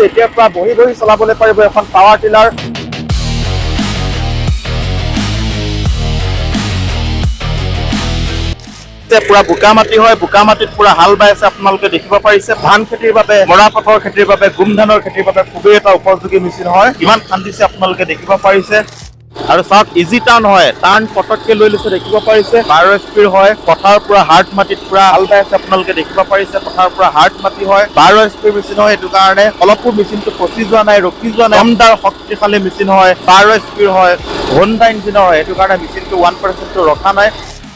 পাইছে এতিয়াৰ পৰা বহি বহি চলাবলৈ পাৰিব এখন পাৱাৰ টিলাৰ। পুৰা বোকা মাটি হয়, বোকা মাটিত পুৰা হাল বাই আছে আপোনালোকে দেখিব পাৰিছে। ধান খেতিৰ বাবে, মৰাপাটৰ খেতিৰ বাবে, গোম ধানৰ খেতিৰ বাবে খুবেই এটা উপযোগী মেচিন হয়। কিমান খান্দিছে আপোনালোকে দেখিব পাৰিছে। আৰু চাওক ইজি টাৰ্ণ হয়, টাৰ্ণ পটককে লৈ লৈছে দেখিব পাৰিছে। 12 স্পীড হয়, পথাৰৰ পৰা হাৰ্ড মাটিত পুৰা হাল বাই আছে আপোনালোকে দেখিব পাৰিছে। পথাৰৰ পৰা হাৰ্ড মাটি হয়, 12 স্পীড মেচিন হয়, সেইটো কাৰণে অলপো মেচিনটো ফচি যোৱা নাই, ৰখি যোৱা নাই। দমদাৰ শক্তিশালী মেচিন হয়, 12 স্পীড হয়, হোণ্ডা ইঞ্জিনৰ হয়, সেইটো কাৰণে মেচিনটো 1% ৰখা নাই।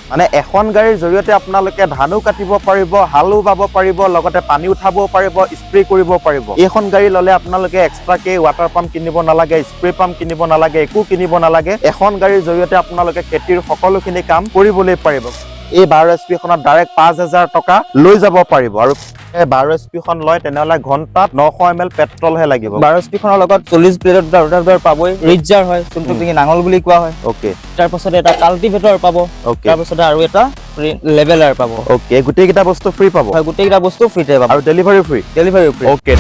মানে এখন গাড়ীৰ জৰিয়তে আপোনালোকে ধানো কাটিব পাৰিব, হালো বাব পাৰিব, লগতে পানী উঠাবও পাৰিব, স্প্ৰে কৰিব পাৰিব। এইখন গাড়ী ললে আপোনালোকে এক্সট্ৰাকে ৱাটাৰ পাম্প কিনিব নালাগে, স্প্ৰে পাম্প কিনিব নালাগে, একো কিনিব নালাগে। এখন গাড়ীৰ জৰিয়তে আপোনালোকে খেতিৰ সকলোখিনি কাম কৰিবলৈ পাৰিব। এই 12 SP খনত ডাইৰেক্ট 5000 টকা লৈ যাব পাৰিব। আৰু 12 SP খন লয় তেনেহলে ঘন্টাত 900 ml পেট্ৰলহে লাগিব। 12 SP খনৰ লগত 40 ব্লেডৰ দুটা ৰোটাভেটৰ পাবই, ৰিজাৰ হয় যোনটো কি নাঙল বুলি কোৱা হয়। ওকে, তাৰ পাছতে এটা কাল্টিভেটৰ পাব, তাৰ পাছতে আৰু এটা লেভেলাৰ পাব। ওকে, গোটেই কেইটা বস্তু ফ্ৰী পাব। হয়, গোটেই কেইটা বস্তু ফ্ৰীতে পাব আৰু delivery free. Delivery free. Okay,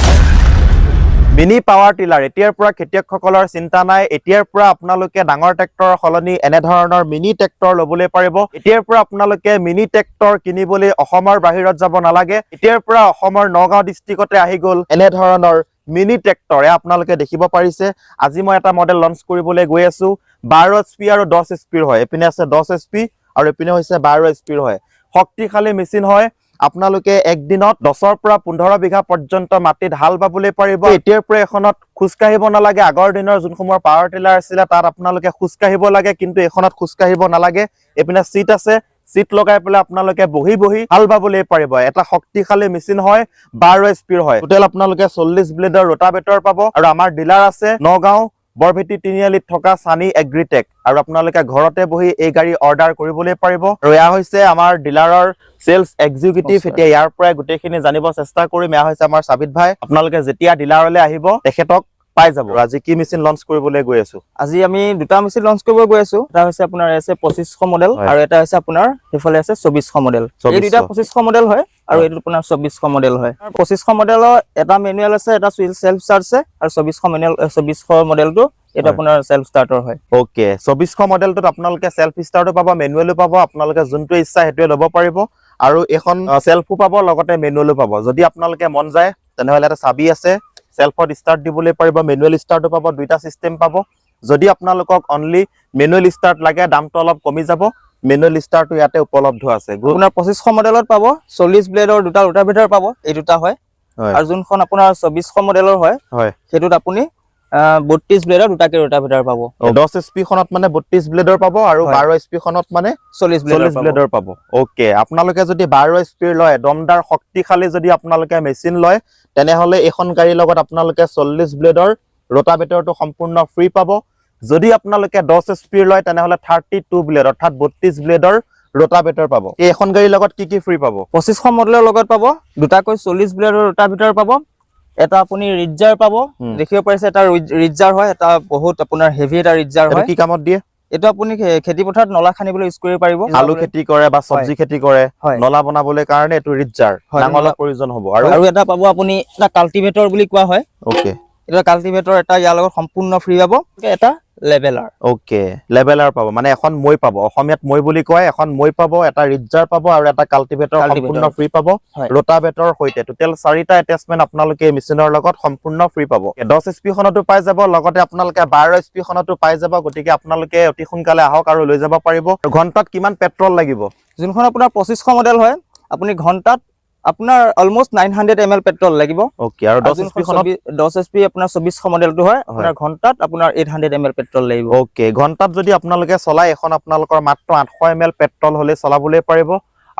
mini power tiller এতিয়াৰ পৰা খেতিয়কসকলৰ চিন্তা নাই। এতিয়াৰ পৰা আপোনালোকে ডাঙৰ ট্ৰেক্টৰৰ সলনি এনেধৰণৰ মিনি ট্ৰেক্টৰ ল'বলৈ পাৰিব। এতিয়াৰ পৰা আপোনালোকে মিনি ট্ৰেক্টৰ কিনিবলৈ অসমৰ বাহিৰত যাব নালাগে। এতিয়াৰ পৰা অসমৰ নগাঁও ডিষ্ট্ৰিক্টতে আহি গ'ল এনেধৰণৰ মিনি ট্ৰেক্টৰ। আপোনালোকে দেখিব পাৰিছে। আজি মই এটা মডেল লঞ্চ কৰিবলৈ গৈ আছো। 12 SP আৰু 10 SP হয়। এপিনে আছে 10 SP আৰু এপিনে হৈছে 12 SP হয়। শক্তিশালী মেচিন হয়। আপোনালোকে একদিনত 10ৰ পৰা 15 বিঘা পৰ্যন্ত মাটিত হাল বাবলৈ পাৰিব। এতিয়াৰ পৰা এখনত খোজকাঢ়িব নালাগে। আগৰ দিনৰ যোনসমূহ পাৱাৰ টিলাৰ আছিলে তাত আপোনালোকে খোজকাঢ়িব লাগে, কিন্তু এখনত খোজকাঢ়িব নালাগে। এপিনে চিট আছে, চিট লগাই পেলাই আপোনালোকে বহি বহি হাল বাবলৈ পাৰিব। এটা শক্তিশালী মেচিন হয়, 12 SP হয়। টোটেল আপোনালোকে 40 ব্লেডৰ ৰোটাভেটৰ পাব। আৰু আমাৰ ডিলাৰ আছে নগাঁও বৰভেটি তিনিআলিত থকা সানি এগ্ৰিটেক। আৰু আপোনালোকে ঘৰতে বহি এই গাড়ী অৰ্ডাৰ কৰিবলৈ পাৰিব। আৰু এয়া হৈছে আমাৰ ডিলাৰৰ সেলস এক্সিকিউটিভ। এতিয়া ইয়াৰ পৰাই গোটেইখিনি জানিব চেষ্টা কৰিম। এয়া হৈছে আমাৰ সাবিত ভাই। আপোনালোকে যেতিয়া ডিলাৰলৈ আহিব তেখেতক পাই যাব। আজি কি মেচিন লঞ্চ কৰিবলৈ গৈ আছো? আজি আমি দুটা মেচিন লঞ্চ কৰিব গৈ আছো। এটা হৈছে আপোনাৰ আছে 2500 মডেল আৰু এটা হৈছে আপোনাৰ সেইফালে আছে 2400 মডেল। এই দুটা 2500 মডেল হয় আৰু এইটো আপোনাৰ 2400 মডেল হয়। 2500 মডেলৰ এটা মেনুৱেল আছে, এটা সেলফ ষ্টাৰ্ট আছে, আৰু 2400 মডেলটো এটা আপোনাৰ সেলফ ষ্টাৰ্টাৰ হয়। ওকে, 2400 মডেলটোত আপোনালোকে সেলফ ষ্টাৰ্টো পাব, মেনুৱেলো পাব। আপোনালোকে যোনটো ইচ্ছা সেইটোৱে ল'ব পাৰিব। আৰু এখন সেলফো পাব, লগতে মেনুৱেলো পাব। যদি আপোনালোকে মন যায় তেনেহলে এটা চাবি আছে, সেলফত স্টাৰ্ট দিবলৈ পাৰিব, মেনুৱেল স্টাৰ্টো পাব, দুইটা সিস্টেম পাব। যদি আপোনালোকক অনলি মেনুৱেল স্টাৰ্ট লাগে দামটো অলপ কমি যাব। মেনুৱেল স্টাৰ্টো ইয়াতে উপলব্ধ আছে। আপোনাৰ 2500 মডেলত পাব 40 ব্লেডৰ দুটা ৰোটাভেটৰ পাব, এই দুটা হয়। আৰু যোনখন আপোনাৰ 2400 মডেলৰ হয় সেইটোত আপুনি 32 ব্লেডৰ দুটাকে ৰোটাভেটৰ পাব। 10 SP খনত মানে 32 ব্লেডৰ পাব আৰু 12 SP খনত মানে 40 ব্লেডৰ পাব। ওকে, আপোনালোকে যদি 12 SP লয়, দমদাৰ শক্তিশালী যদি আপোনালোকে মেচিন লয়, তেনেহলে এখন গাড়ীৰ লগত আপোনালোকে 40 ব্লেডৰ ৰোটাভেটৰটো সম্পূৰ্ণ ফ্ৰী পাব। যদি আপোনালোকে 10 SP লয় তেনেহলে 32 ব্লেড অৰ্থাৎ 32 ব্লেডৰ ৰোটাভেটৰ পাব। এই এখন গাড়ীৰ লগত কি কি ফ্ৰী পাব? 2500 মডেলৰ লগত পাব দুটাকৈ 40 ব্লেডৰ ৰোটাভেটৰ পাব। এটা আপুনি ৰিজাৰ পাব, দেখিব পাৰিছে এটা ৰিজাৰ হয়, এটা বহুত আপোনাৰ হেভি এটা ৰিজাৰ হয়। কি কামত দিয়ে? এটা আপুনি খেতি পথাৰত নলা খানিবলৈ ইউজ কৰিব পাৰিব। আলু খেতি কৰে বা সবজি খেতি কৰে, নলা বনাবলৈ কাৰণে এইটো ৰিজাৰ নাঙলৰ প্ৰয়োজন হ'ব। আৰু এটা পাব আপুনি এটা কাল্টিভেটৰ বুলি কোৱা হয়। ওকে, এটা কাল্টিভেটৰ এটা ইয়াৰ লগত সম্পূৰ্ণ ফ্ৰী পাব। এটা লেভেলাৰ। ওকে, লেভেলাৰ পাব, মানে এখন মই পাব। অসমীয়াত মই বুলি কয়। এখন মই পাব, এটা ৰিজাৰ পাব আৰু এটা কাল্টিভেটৰ সম্পূৰ্ণ ফ্ৰী পাব ৰোটাভেটৰ সৈতে। টোটেল 4টা এটাচমেন্ট আপোনালোকে মেচিনৰ লগত সম্পূৰ্ণ ফ্ৰী পাব। 10 SP খনতো পাই যাব, লগতে আপোনালোকে 12 SP খনতো পাই যাব। গতিকে আপোনালোকে অতি সোনকালে আহক আৰু লৈ যাব পাৰিব। ঘন্টাত কিমান পেট্ৰল লাগিব? যোনখন আপোনাৰ 2500 মডেল হয়, আপুনি ঘন্টাত আপোনাৰ অলমোস্ট 900 ml পেট্ৰল লাগিব। ওকে, আৰু 10 SP খনত 10 SP আপোনাৰ 2400 মডেলটো হয়, আপোনাৰ ঘন্টাত আপোনাৰ 800 ml পেট্ৰল লাগিব। ওকে, ঘন্টাত যদি আপোনালোকে চলাই এখন আপোনালোকৰ মাত্ৰ 800 ml পেট্ৰল হলে চলাবলৈ পাৰিব।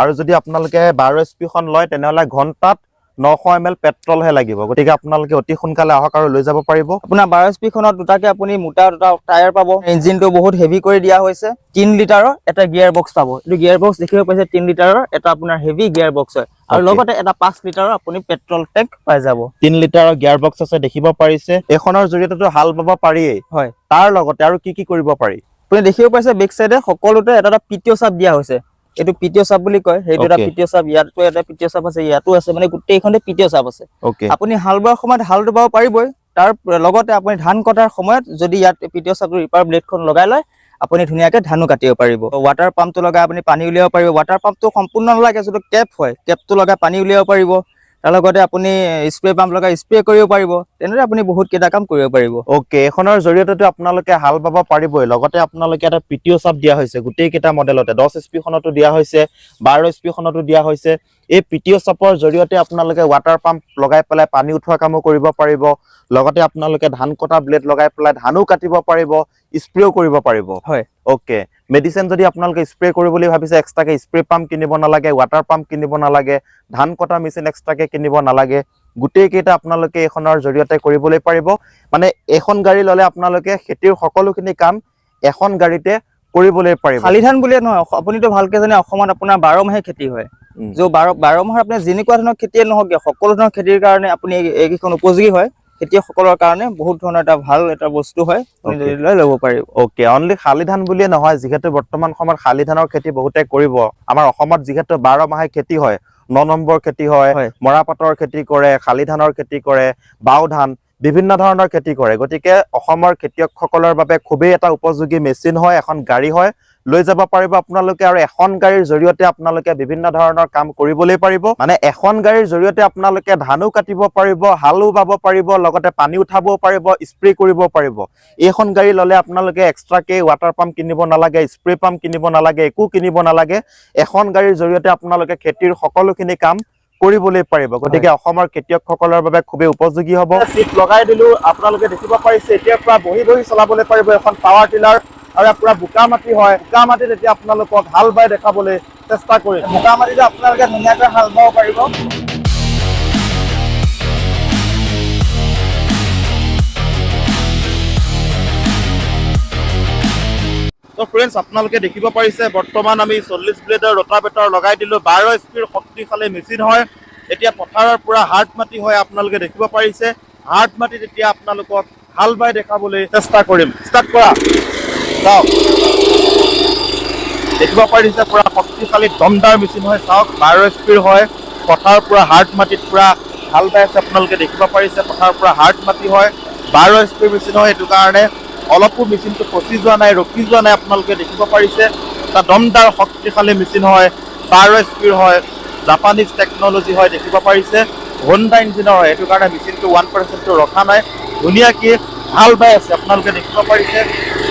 আৰু যদি আপোনালোকে 12 SP খন লয় তেনেহলে ঘন্টাত 900 ml পেট্ৰলহে লাগিব। গতিকে আপোনালোকে অতি সোনকালে আহক আৰু লৈ যাব পাৰিব। আপোনাৰ 12 SP খনত দুটাকে আপুনি মোটা দুটা টায়াৰ পাব। ইঞ্জিনটো বহুত হেভি কৰি দিয়া হৈছে। 3 লিটাৰৰ এটা গিয়াৰ বক্স পাব। এইটো গিয়াৰ বক্স দেখিব পাইছে, 3 লিটাৰৰ এটা আপোনাৰ হেভি গিয়াৰ বক্স হয়। আৰু লগতে এটা 5 লিটাৰৰ আপুনি পেট্ৰল টেংক পাই যাব। 3 লিটাৰৰ গিয়াৰ বক্স আছে, দেখিব পাৰিছে। এখনৰ জৰিয়তেতো হাল বাব পাৰিয়েই, হয়। তাৰ লগতে আৰু কি কি কৰিব পাৰি? আপুনি দেখিব পাইছে বেক সাইডে সকলোতে এটা এটা পিটিঅ চাপ দিয়া হৈছে। এইটো পিটিঅ চাপ বুলি কয়, সেইটো এটা Okay. পিটিঅ চাপ, ইয়াতো এটা পিটিঅ চাপ আছে, ইয়াতো আছে, মানে গোটেইখনতে পিটিঅ চাপ আছে। ওকে আপুনি হাল বোৱাৰ সময়ত হালটো বাব পাৰিবই, তাৰ লগতে আপুনি ধান কটাৰ সময়ত যদি ইয়াত পিটিঅ চাপটো ৰিপাৰ ব্লেডখন লগাই লয়, আপুনি ধুনীয়াকে ধানো কাটিব পাৰিব। ৱাটাৰ পাম্পটো লগাই আপুনি পানী উলিয়াব পাৰিব। ৱাটাৰ পাম্পটো সম্পূৰ্ণ নালাগে, যিটো কেপ হয়, কেপটো লগাই পানী উলিয়াব পাৰিব। তাৰ লগতে আপুনি স্প্ৰে পাম্প লগাই স্প্ৰে কৰিব পাৰিব। তেনেদৰে আপুনি বহুত কেইটা কাম কৰিব পাৰিব। ওকে, এখনৰ জৰিয়তে আপোনালোকে হাল বাব পাৰিবই, লগতে আপোনালোকে এটা পিটিঅ চাপ দিয়া হৈছে গোটেই কেইটা মডেলতে। 10 HP খনতো দিয়া হৈছে, 12 HP খনতো দিয়া হৈছে। এই পিটিঅ চাপৰ জৰিয়তে আপোনালোকে ৱাটাৰ পাম্প লগাই পেলাই পানী উঠোৱা কামো কৰিব পাৰিব, লগতে আপোনালোকে ধান কটা ব্লেড লগাই পেলাই ধানো কাটিব পাৰিব, স্প্ৰেও কৰিব পাৰিব। হয়। ওকে, মেডিচিন যদি আপোনালোকে স্প্ৰে কৰিব বুলি ভাবিছে, এক্সট্ৰাকে স্প্ৰে পাম্প কিনিব নালাগে, ৱাটাৰ পাম্প কিনিব নালাগে, ধান কটা মেচিন এক্সট্ৰাকে কিনিব নালাগে। গোটেই কেইটা আপোনালোকে এখনৰ জৰিয়তে কৰিবলৈ পাৰিব। মানে এখন গাড়ী ললে আপোনালোকে খেতিৰ সকলোখিনি কাম এখন গাড়ীতে কৰিবলৈ পাৰিব। শালি ধান বুলিয়ে নহয়, আপুনিতো ভালকে জানে অসমত আপোনাৰ 12 মাহে খেতি হয়। যে 12 মাহৰ আপুনি যেনেকুৱা ধৰণৰ খেতিয়ে নহওক, সকলো ধৰণৰ খেতিৰ কাৰণে আপুনি এইকেইখন উপযোগী হয়। খেতিয়কসকলৰ কাৰণে বহুত ধৰণৰ এটা ভাল এটা বস্তু হয়, ল'ব পাৰিব। ওকে, অনলি শালি ধান বুলিয়ে নহয়, যিহেতু বৰ্তমান সময়ত শালি ধানৰ খেতি বহুতে কৰিব। আমাৰ অসমত যিহেতু 12 মাহে খেতি হয়, 9 নম্বৰ খেতি হয়, মৰাপাটৰ খেতি কৰে, শালি ধানৰ খেতি কৰে, বাও ধান, বিভিন্ন ধৰণৰ খেতি কৰে। গতিকে অসমৰ খেতিয়কসকলৰ বাবে খুবেই এটা উপযোগী মেচিন হয়, এখন গাড়ী হয়, লৈ যাব পাৰিব আপোনালোকে। আৰু এখন গাড়ীৰ জৰিয়তে আপোনালোকে বিভিন্ন ধৰণৰ কাম কৰিবলৈ পাৰিব। মানে এখন গাড়ীৰ জৰিয়তে আপোনালোকে ধানো কাটিব পাৰিব, হালো বাব পাৰিব, লগতে পানী উঠাবও পাৰিব, স্প্ৰে কৰিব পাৰিব। এইখন গাড়ী ললে আপোনালোকে এক্সট্ৰাকে ৱাটাৰ পাম্প কিনিব নালাগে, স্প্ৰে পাম্প কিনিব নালাগে, একো কিনিব নালাগে। এখন গাড়ীৰ জৰিয়তে আপোনালোকে খেতিৰ সকলোখিনি কাম কৰিবলৈ পাৰিব। গতিকে অসমৰ খেতিয়কসকলৰ বাবে খুবেই উপযোগী হ'ব। চিট লগাই দিলো, আপোনালোকে দেখিব পাৰিছে এতিয়াৰ পৰা বহি বহি চলাবলৈ পাৰিব এখন পাৱাৰ টিলাৰ। আৰু পুৰা বোকা মাটি হয়, বোকা মাটিত এতিয়া আপোনালোকক হাল বাই দেখাবলৈ চেষ্টা কৰিম। বোকা মাটিতে আপোনালোকে ধুনীয়াকৈ হাল বাব পাৰিব। তো ফ্ৰেন্ডছ, আপোনালোকে দেখিব পাৰিছে বৰ্তমান আমি 40 ব্লেডৰ ৰোটাভেটৰ লগাই দিলো। 12 HP শক্তিশালী মেচিন হয়। এতিয়া পথাৰৰ পৰা হাৰ্ড মাটি হয়, আপোনালোকে দেখিব পাৰিছে। হাৰ্ড মাটিত এতিয়া আপোনালোকক হাল বাই দেখাবলৈ চেষ্টা কৰিম। ষ্টাৰ্ট কৰা, চাওক, দেখিব পাৰিছে পুৰা শক্তিশালী দমদাৰ মেচিন হয়। চাওক, 12 HP হয়, পথাৰৰ পৰা হাৰ্ড মাটিত পুৰা হাল বাই আছে। আপোনালোকে দেখিব পাৰিছে পথাৰৰ পৰা হাৰ্ড মাটি হয়, 12 HP মেচিন হয়। সেইটো কাৰণে অলপো মেচিনটো ফচি যোৱা নাই, ৰখি যোৱা নাই। আপোনালোকে দেখিব পাৰিছে এটা দমদাৰ শক্তিশালী মেচিন হয়, 12 HP হয়, জাপানিজ টেকনলজি হয়। দেখিব পাৰিছে হোণ্ডা ইঞ্জিনৰ হয়, সেইটো কাৰণে মেচিনটো 1% ৰখা নাই, ধুনীয়াকৈ হাল বাই আছে। আপোনালোকে দেখিব পাৰিছে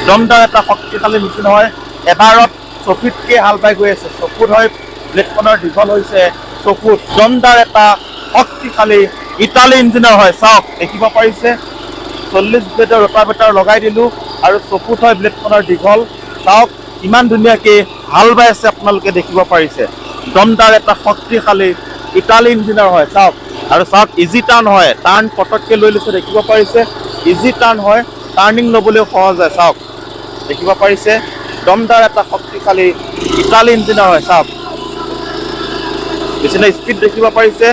দমদাৰ এটা শক্তিশালী মেচিন হয়। এবাৰত চকুতকৈ হাল বাই গৈ আছে। চকুত হয়, ব্লেডখনৰ দীঘল হৈছে চকুত। দমদাৰ এটা শক্তিশালী ইটালী ইঞ্জিনৰ হয়। চাওক, দেখিব পাৰিছে 40 ব্লেডৰ ৰোটাভেটৰ লগাই দিলো আৰু চকুত হয় ব্লেডখনৰ দীঘল। চাওক ইমান ধুনীয়াকৈ হাল বাই আছে, আপোনালোকে দেখিব পাৰিছে দমদাৰ এটা শক্তিশালী ইটালী ইঞ্জিনৰ হয়। চাওক, আৰু চাওক ইজি টাৰ্ণ হয়, টাৰ্ণ পটককৈ লৈ লৈছে, দেখিব পাৰিছে ইজি টাৰ্ণ হয়, টাৰ্ণিং ল'বলৈও সহজ হয়। চাওক, দেখিব পাৰিছে দমদাৰ এটা শক্তিশালী ইটালী ইঞ্জিনৰ হয়। চাওক, মেচিনৰ স্পীড দেখিব পাৰিছে,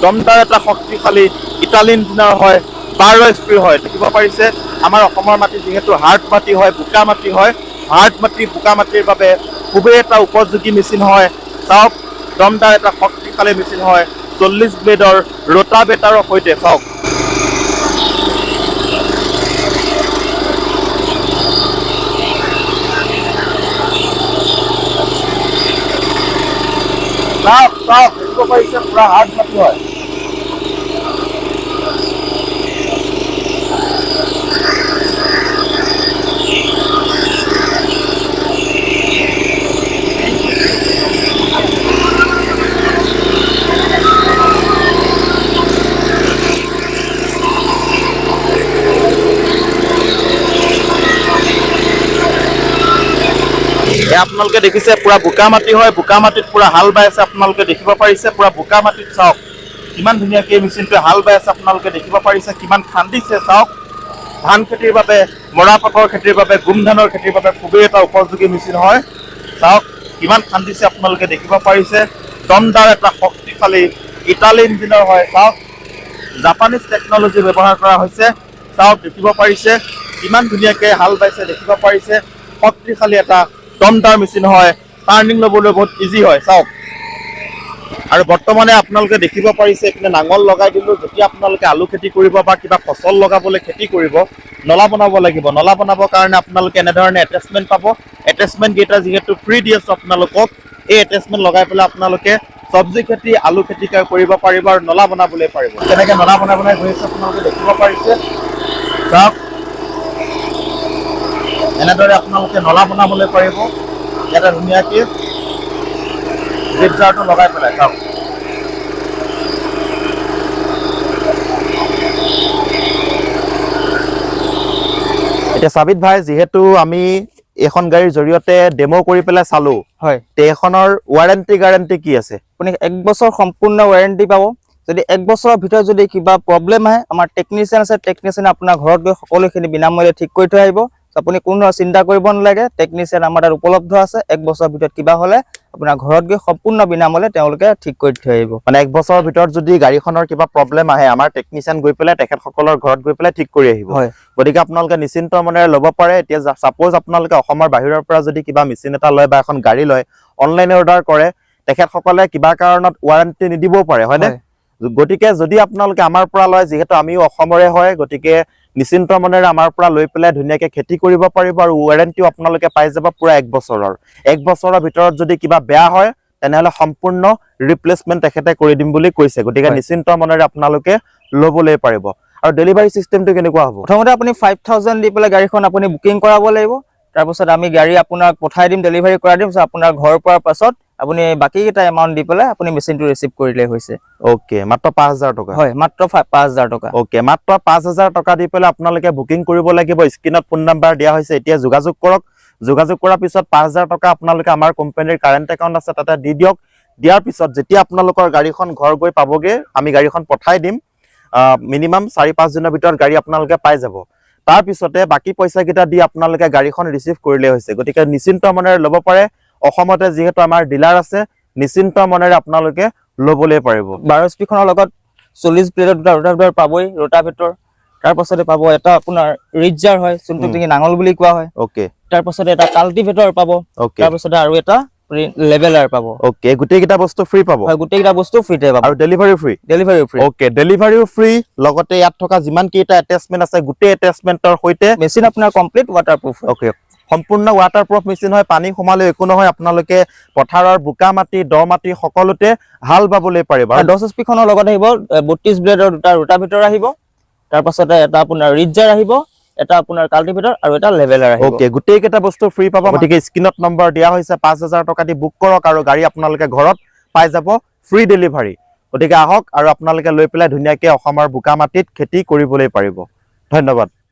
দমদাৰ এটা শক্তিশালী ইটালী ইঞ্জিনৰ হয়, 12 HP হয়। দেখিব পাৰিছে আমাৰ অসমৰ মাটি যিহেতু হাৰ্ড মাটি হয়, বোকা মাটি হয়, হাৰ্ড মাটি বোকা মাটিৰ বাবে খুবেই এটা উপযোগী মেচিন হয়। চাওক, দমদাৰ এটা শক্তিশালী মেচিন হয়, 40 ব্লেডৰ ৰোটাভেটাৰৰ সৈতে। চাওক, চাওক, চাওক, দেখিব পাৰিছে পুৰা হাৰ্ড মাটি হয়। আপোনালোকে দেখিছে পুৰা বোকা মাটি হয়, বোকা মাটিত পুৰা হাল বাই আছে। আপোনালোকে দেখিব পাৰিছে পুৰা বোকা মাটিত চাওক কিমান ধুনীয়াকৈ মেচিনটোৱে হাল বাই আছে। আপোনালোকে দেখিব পাৰিছে কিমান খান্দিছে। চাওক, ধান খেতিৰ বাবে, মৰাপাটৰ খেতিৰ বাবে, গোম ধানৰ খেতিৰ বাবে খুবেই এটা উপযোগী মেচিন হয়। চাওক কিমান খান্দিছে, আপোনালোকে দেখিব পাৰিছে দমদাৰ এটা শক্তিশালী ইটালী ইঞ্জিনৰ হয়। চাওক, জাপানিজ টেকনলজি ব্যৱহাৰ কৰা হৈছে। চাওক, দেখিব পাৰিছে কিমান ধুনীয়াকৈ হাল বাইছে, দেখিব পাৰিছে শক্তিশালী এটা দমদাৰ মেচিন হয়, টাৰ্ণিং ল'বলৈ বহুত ইজি হয় চাওক আৰু বৰ্তমানে আপোনালোকে দেখিব পাৰিছে এইপিনে নাঙল লগাই দিলো যেতিয়া আপোনালোকে আলু খেতি কৰিব বা কিবা ফচল লগাবলৈ খেতি কৰিব নলা বনাব লাগিব নলা বনাবৰ কাৰণে আপোনালোকে এনেধৰণে এটেচমেণ্ট পাব এটেচমেণ্ট কেইটা যিহেতু ফ্ৰী দি আছো আপোনালোকক এই এটেচমেণ্ট লগাই পেলাই আপোনালোকে চব্জি খেতি আলু খেতি কৰিব পাৰিব আৰু নলা বনাবলৈ পাৰিব তেনেকৈ নলা বনাই গৈ আছে আপোনালোকে দেখিব পাৰিছে চাওক এনেদৰে আপোনালোকে নলা বনাবলৈ পাৰিব ইয়াতে ধুনীয়াকৈ জিপ জাৰটো লগাই পেলাই চাওক এতিয়া সাবিত ভাই যিহেতু আমি এখন গাড়ীৰ জৰিয়তে ডেমো কৰি পেলাই চালো হয় তে এখনৰ ৱাৰেণ্টি গ্যাৰাণ্টি কি আছে আপুনি 1 বছৰ সম্পূৰ্ণ ৱাৰেণ্টি পাব যদি 1 বছৰৰ ভিতৰত যদি কিবা প্ৰব্লেম আহে আমাৰ টেকনিচিয়ান আছে টেকনিচিয়ান আপোনাৰ ঘৰত গৈ সকলোখিনি বিনামূল্যে ঠিক কৰি থৈ আহিব আপুনি কোনো চিন্তা কৰিব নালাগে টেকনিচিয়ান আমাৰ তাত উপলব্ধ আছে 1 বছৰৰ ভিতৰত কিবা হলে আপোনাৰ ঘৰত গৈ সম্পূৰ্ণ বিনামূল্যে তেওঁলোকে ঠিক কৰি থৈ আহিব মানে 1 বছৰৰ ভিতৰত যদি গাড়ীখনৰ কিবা প্ৰব্লেম আহে আমাৰ টেকনিচিয়ান গৈ পেলাই তেখেতসকলৰ ঘৰত গৈ পেলাই ঠিক কৰি আহিব হয় গতিকে আপোনালোকে নিশ্চিন্ত মনেৰে ল'ব পাৰে এতিয়া সাপোজ আপোনালোকে অসমৰ বাহিৰৰ পৰা যদি কিবা মেচিন এটা লয় বা এখন গাড়ী লয় অনলাইন অৰ্ডাৰ কৰে তেখেতসকলে কিবা কাৰণত ৱাৰেণ্টি নিদিবও পাৰে হয়নে গতিকে যদি আপোনালোকে আমাৰ পৰা লয় যিহেতু আমিও অসমৰে হয় গতিকে নিশ্চিন্ত মনেৰে আমাৰ পৰা লৈ পেলাই ধুনীয়াকৈ খেতি কৰিব পাৰিব আৰু ৱাৰেণ্টিও আপোনালোকে পাই যাব পুৰা 1 বছৰৰ 1 বছৰৰ ভিতৰত যদি কিবা বেয়া হয় তেনেহলে সম্পূৰ্ণ ৰিপ্লেচমেন্ট তেখেতে কৰি দিম বুলি কৈছে গতিকে নিশ্চিন্ত মনেৰে আপোনালোকে ল'বলৈ পাৰিব আৰু ডেলিভাৰী সিস্টেমটো কেনেকুৱা হ'ব প্ৰথমতে আপুনি 5000 দি পেলাই গাড়ীখন আপুনি বুকিং কৰাব লাগিব তাৰ পাছত আমি গাড়ী আপোনাক পঠাই দিম ডেলিভাৰী কৰাই দিম আপোনাৰ ঘৰ পোৱাৰ পাছত আপুনি বাকি কিটা এমাউন্ট দি পেলাই আপুনি মেচিনটো ৰিসিভ কৰিলে হৈছে ওকে মাত্ৰ 5000 টকা হয় মাত্ৰ 5000 টকা ওকে মাত্ৰ 5000 টকা দি পেলাই আপোনালোকে বুকিং কৰিব লাগিব স্ক্ৰিনত ফোন নাম্বাৰ দিয়া হৈছে এতিয়া যোগাযোগ কৰক যোগাযোগ কৰাৰ পিছত 5000 টকা আপোনালোকে আমাৰ কোম্পানীৰ কাৰেন্ট একাউন্ট আছে তাতে দি দিয়ক দিয়াৰ পিছত যেতিয়া আপোনালোকৰ গাড়ীখন ঘৰ গৈ পাবগে আমি গাড়ীখন পঠাই দিম মিনিমাম 4-5 দিনৰ ভিতৰত গাড়ী আপোনালোকে পাই যাব তাৰ পিছতে বাকি পইচা কিটা দি আপোনালোকে গাড়ীখন ৰিসিভ কৰিলে হৈছে গতিকে নিশ্চিন্ত মনেৰে ল'ব পাৰে অসমতে যেহেতু আমাৰ ডিলাৰ আছে নিশ্চিন্ত মনেৰে আপোনালোকে ল'বলৈ পাৰিব 12 স্পি খনৰ লগত 40 প্লেটৰ দুটা ৰোটাভেটৰ পাবই ৰোটাভেটৰ তাৰ পাছতে পাব এটা আপোনাৰ ৰিজাৰ হয় যোনটো কি নাঙল বুলি কোৱা হয় ওকে তাৰ পাছতে এটা কাল্টিভেটৰ পাব ওকে তাৰ পাছতে আৰু এটা লেভেলাৰ পাব ওকে গোটেই কিটা বস্তু ফ্ৰী পাব হয় গোটেই কিটা বস্তু ফ্ৰীতে পাব আৰু ডেলিভাৰী ফ্ৰী ওকে ডেলিভাৰীও ফ্ৰী লগতে ইয়াত থকা যিমান কেইটা এটাচমেন্ট আছে গোটেই এটাচমেন্টৰ সৈতে মেচিন আপোনাৰ কমপ্লিট ৱাটাৰপ্ৰুফ ওকে সম্পূৰ্ণ ৱাটাৰপ্ৰুফ মেচিন হয় পানী সোমালে একো নহয় আপোনালোকে পথাৰৰ বুকা মাটি দ মাটি সকলোতে হাল বাবলৈ পাৰিব আৰু 10 স্পি খনৰ লগত আহিব 32 ব্লেডৰ দুটা ৰোটাভেটৰ আহিব তাৰ পাছতে এটা আপোনাৰ ৰিজাৰ আহিব এটা আপোনাৰ কাল্টিভেটৰ আৰু এটা লেভেলাৰ আহিব ওকে গোটেই কেটা বস্তু ফ্ৰী পাব গতিকে স্ক্ৰিনত নম্বৰ দিয়া হৈছে 5000 টকা দি বুক কৰক আৰু গাড়ী আপোনালোকে ঘৰত পাই যাব ফ্ৰী ডেলিভাৰী গতিকে আহক আৰু আপোনালোকে লৈ পেলাই ধুনীয়াকৈ অসমৰ বুকা মাটিত খেতি কৰিবলৈ পাৰিব ধন্যবাদ